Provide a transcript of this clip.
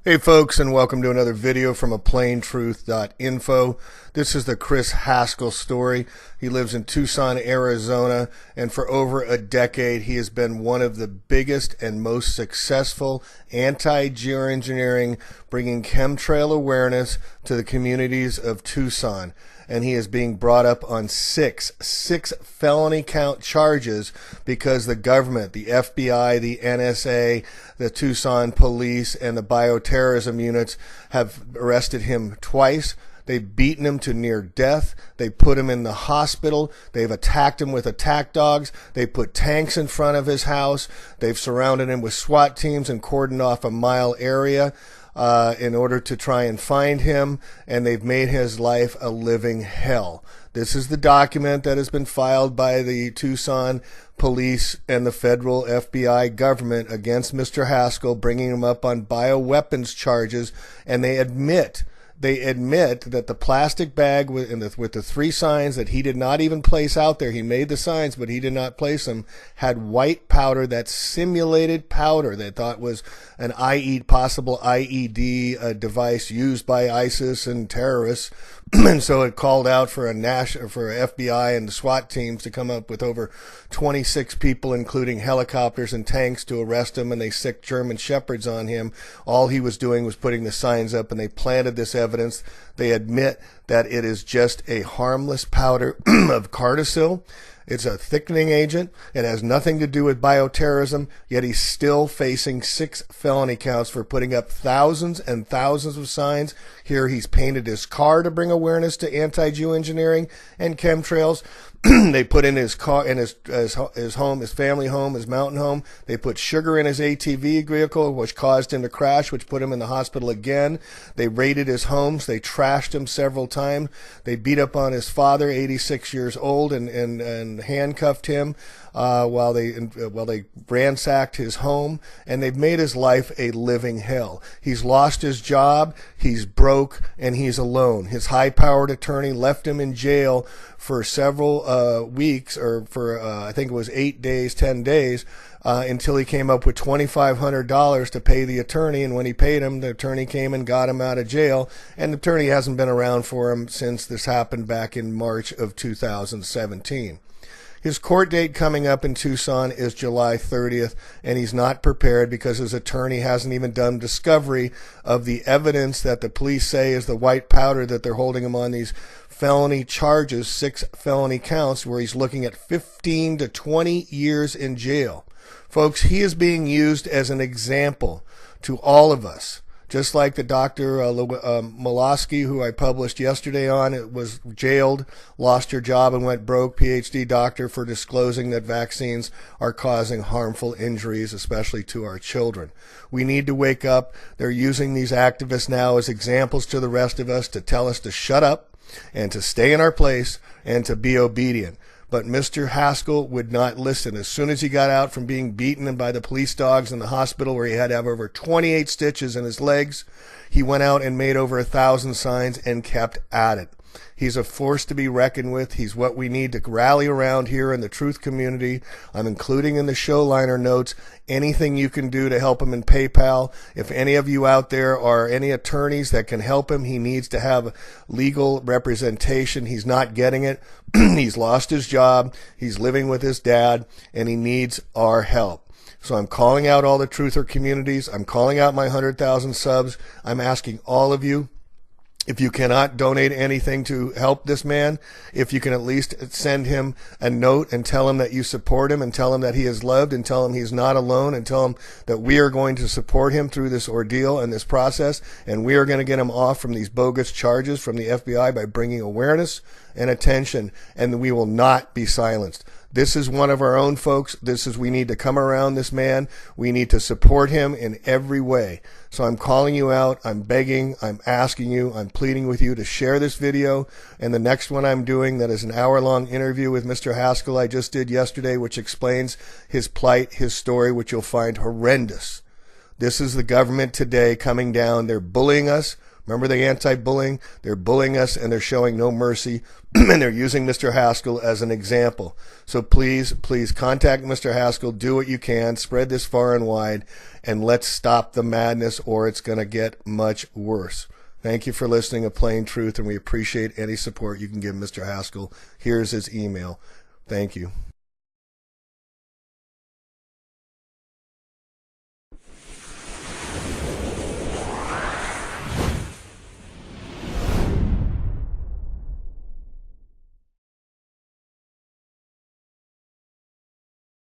Hey folks, and welcome to another video from aplaintruth.info. This is the Chris Haskell story. He lives in Tucson, Arizona, and for over a decade he has been one of the biggest and most successful anti-geoengineering, bringing chemtrail awareness to the communities of Tucson. And he is being brought up on six felony count charges because the government, the FBI, the NSA, the Tucson Police, and the bioterrorism units have arrested him twice. They've beaten him to near death. They put him in the hospital. They've attacked him with attack dogs. They put tanks in front of his house. They've surrounded him with SWAT teams and cordoned off a mile area in order to try and find him, and they've made his life a living hell. This is the document that has been filed by the Tucson Police and the federal FBI government against Mr. Haskell, bringing him up on bioweapons charges, and they admit that the plastic bag with the three signs that he did not even place out there, he made the signs but he did not place them, had white powder, that simulated powder they thought was an possible IED device used by ISIS and terrorists. And so it called out for FBI and the SWAT teams to come up with over 26 people, including helicopters and tanks, to arrest him, and they sicked German shepherds on him. All he was doing was putting the signs up, and they planted this evidence. They admit that it is just a harmless powder of carticil. It's a thickening agent. It has nothing to do with bioterrorism, yet he's still facing 6 felony counts for putting up thousands and thousands of signs. Here he's painted his car to bring awareness to anti-geoengineering and chemtrails. They put in his car, in his home, his family home, his mountain home. They put sugar in his ATV vehicle, which caused him to crash, which put him in the hospital again. They raided his homes. They trashed him several times. They beat up on his father, 86 years old, and handcuffed him while they ransacked his home, and they've made his life a living hell. He's lost his job, he's broke, and he's alone. His high-powered attorney left him in jail for several weeks, or for I think it was 8 days, 10 days, until he came up with $2,500 to pay the attorney. And when he paid him, the attorney came and got him out of jail, and the attorney hasn't been around for him since this happened back in March of 2017. His court date coming up in Tucson is July 30th, and he's not prepared because his attorney hasn't even done discovery of the evidence that the police say is the white powder that they're holding him on these felony charges, 6 felony counts, where he's looking at 15 to 20 years in jail. Folks, he is being used as an example to all of us. Just like the Dr. Molosky, who I published yesterday on, it was jailed, lost her job, and went broke, PhD doctor, for disclosing that vaccines are causing harmful injuries, especially to our children. We need to wake up. They're using these activists now as examples to the rest of us to tell us to shut up and to stay in our place and to be obedient. But Mr. Haskell would not listen. As soon as he got out from being beaten by the police dogs in the hospital, where he had to have over 28 stitches in his legs, he went out and made over 1,000 signs and kept at it. He's a force to be reckoned with. He's what we need to rally around here in the truth community. I'm including in the show liner notes anything you can do to help him in PayPal. If any of you out there are any attorneys that can help him, he needs to have legal representation. He's not getting it. He's lost his job. He's living with his dad, and he needs our help. So I'm calling out all the truther communities. I'm calling out my 100,000 subs. I'm asking all of you, if you cannot donate anything to help this man, if you can at least send him a note and tell him that you support him, and tell him that he is loved, and tell him he's not alone, and tell him that we are going to support him through this ordeal and this process, and we are going to get him off from these bogus charges from the FBI by bringing awareness and attention, and we will not be silenced. This is one of our own, folks. We need to come around this man. We need to support him in every way. So I'm calling you out. I'm begging. I'm asking you. I'm pleading with you to share this video. And the next one I'm doing, that is an hour-long interview with Mr. Haskell I just did yesterday, which explains his plight, his story, which you'll find horrendous. This is the government today coming down. They're bullying us, Remember the anti-bullying? They're bullying us and they're showing no mercy, and they're using Mr. Haskell as an example. So please, please contact Mr. Haskell. Do what you can. Spread this far and wide, and let's stop the madness, or it's going to get much worse. Thank you for listening to Plain Truth, and we appreciate any support you can give Mr. Haskell. Here's his email. Thank you.